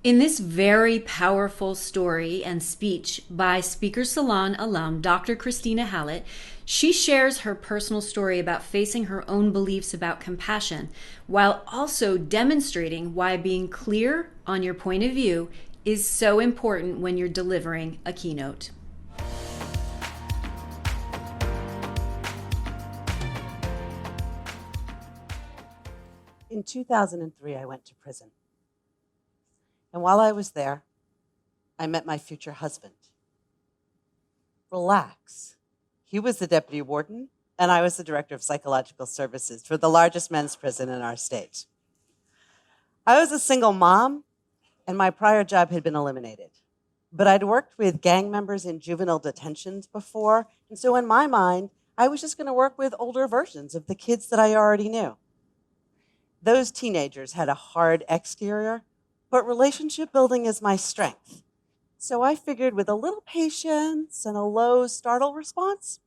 In this very powerful story and speech by speaker Salon Alum, Dr. Kristina Hallett, she shares her personal story about facing her own beliefs about compassion, while also demonstrating why being clear on your point of view is so important when you're delivering a keynote. In 2003, I went to prison. And while I was there, I met my future husband. Relax. He was the deputy warden, and I was the director of psychological services for the largest men's prison in our state. I was a single mom, and my prior job had been eliminated. But I'd worked with gang members in juvenile detentions before, and so in my mind, I was just going to work with older versions of the kids that I already knew. Those teenagers had a hard exterior, but relationship building is my strength. So I figured with a little patience and a low startle response,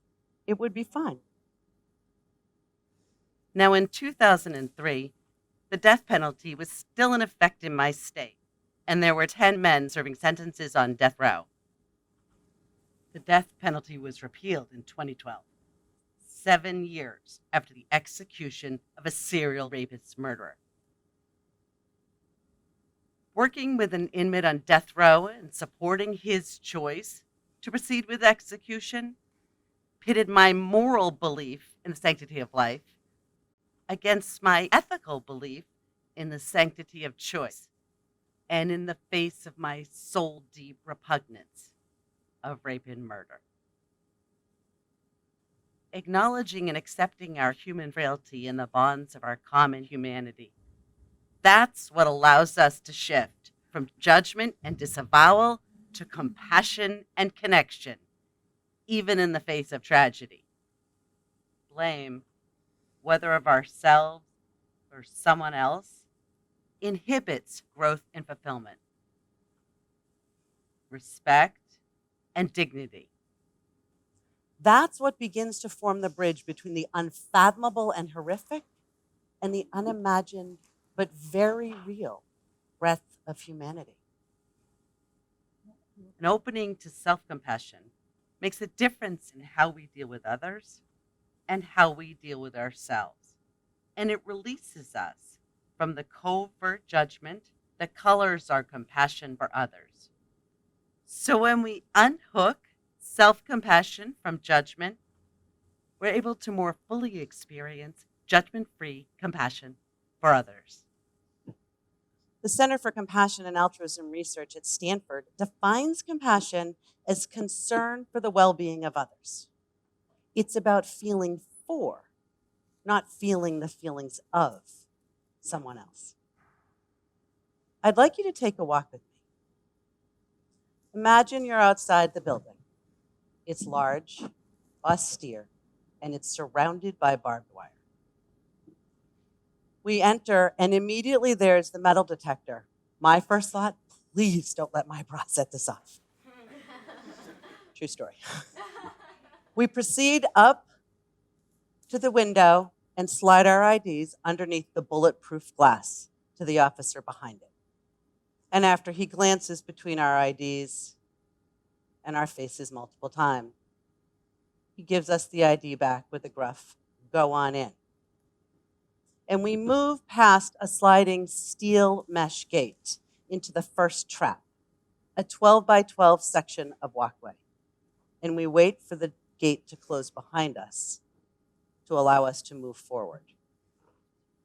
it would be fine. Now, in 2003, the death penalty was still in effect in my state, and there were 10 men serving sentences on death row. The death penalty was repealed in 2012, 7 years after the execution of a serial rapist murderer. Working with an inmate on death row and supporting his choice to proceed with execution pitted my moral belief in the sanctity of life against my ethical belief in the sanctity of choice, and in the face of my soul-deep repugnance of rape and murder. Acknowledging and accepting our human frailty and the bonds of our common humanity, that's what allows us to shift from judgment and disavowal to compassion and connection, even in the face of tragedy. Blame, whether of ourselves or someone else, inhibits growth and fulfillment. Respect and dignity. That's what begins to form the bridge between the unfathomable and horrific and the unimagined but very real breadth of humanity. An opening to self-compassion makes a difference in how we deal with others and how we deal with ourselves. And it releases us from the covert judgment that colors our compassion for others. So when we unhook self-compassion from judgment, we're able to more fully experience judgment-free compassion for others. The Center for Compassion and Altruism Research at Stanford defines compassion as concern for the well-being of others. It's about feeling for, not feeling the feelings of someone else. I'd like you to take a walk with me. Imagine you're outside the building. It's large, austere, and it's surrounded by barbed wire. We enter, and immediately there's the metal detector. My first thought, please don't let my bra set this off. True story. We proceed up to the window and slide our IDs underneath the bulletproof glass to the officer behind it. And after he glances between our IDs and our faces multiple times, he gives us the ID back with a gruff, "Go on in." And we move past a sliding steel mesh gate into the first trap, a 12 by 12 section of walkway. And we wait for the gate to close behind us to allow us to move forward.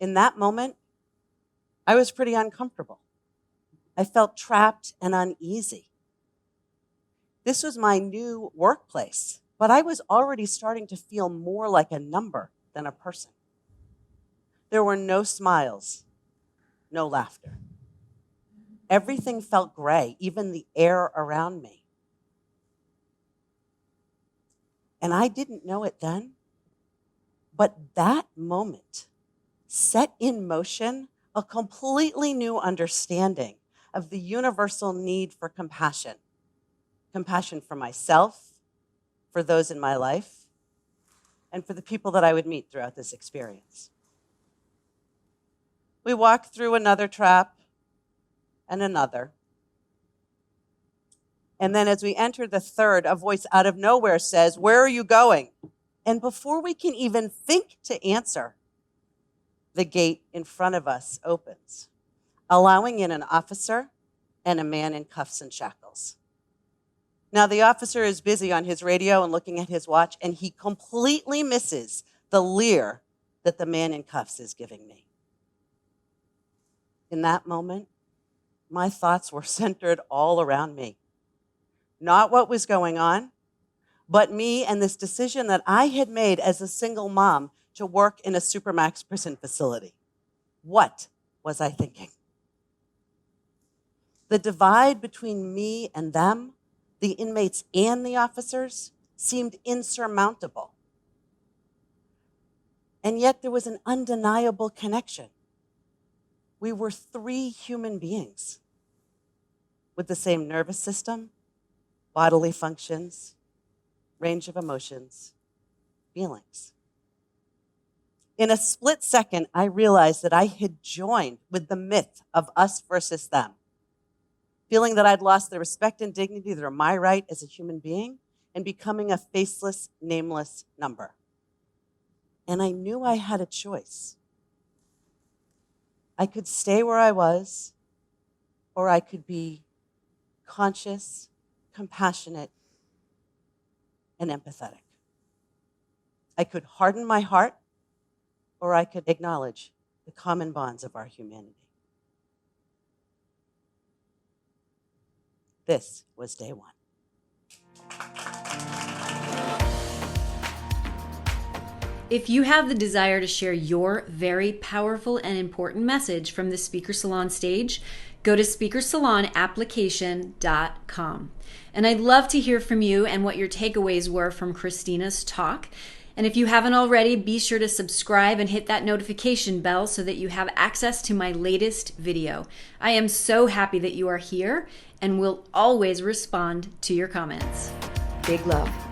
In that moment, I was pretty uncomfortable. I felt trapped and uneasy. This was my new workplace, but I was already starting to feel more like a number than a person. There were no smiles, no laughter. Everything felt gray, even the air around me. And I didn't know it then, but that moment set in motion a completely new understanding of the universal need for compassion. Compassion for myself, for those in my life, and for the people that I would meet throughout this experience. We walk through another trap and another, And then as we enter the third, a voice out of nowhere says, "Where are you going?" And before we can even think to answer, the gate in front of us opens, allowing in an officer and a man in cuffs and shackles. Now, the officer is busy on his radio and looking at his watch, and he completely misses the leer that the man in cuffs is giving me. In that moment, my thoughts were centered all around me. Not what was going on, but me and this decision that I had made as a single mom to work in a supermax prison facility. What was I thinking? The divide between me and them, the inmates and the officers, seemed insurmountable. And yet there was an undeniable connection. We were three human beings with the same nervous system, bodily functions, range of emotions, feelings. In a split second, I realized that I had joined with the myth of us versus them, feeling that I'd lost the respect and dignity that are my right as a human being and becoming a faceless, nameless number. And I knew I had a choice. I could stay where I was, or I could be conscious, compassionate, and empathetic. I could harden my heart, or I could acknowledge the common bonds of our humanity. This was day one. If you have the desire to share your very powerful and important message from the Speaker Salon stage, go to speakersalonapplication.com. And I'd love to hear from you and what your takeaways were from Kristina's talk. And if you haven't already, be sure to subscribe and hit that notification bell so that you have access to my latest video. I am so happy that you are here and will always respond to your comments. Big love.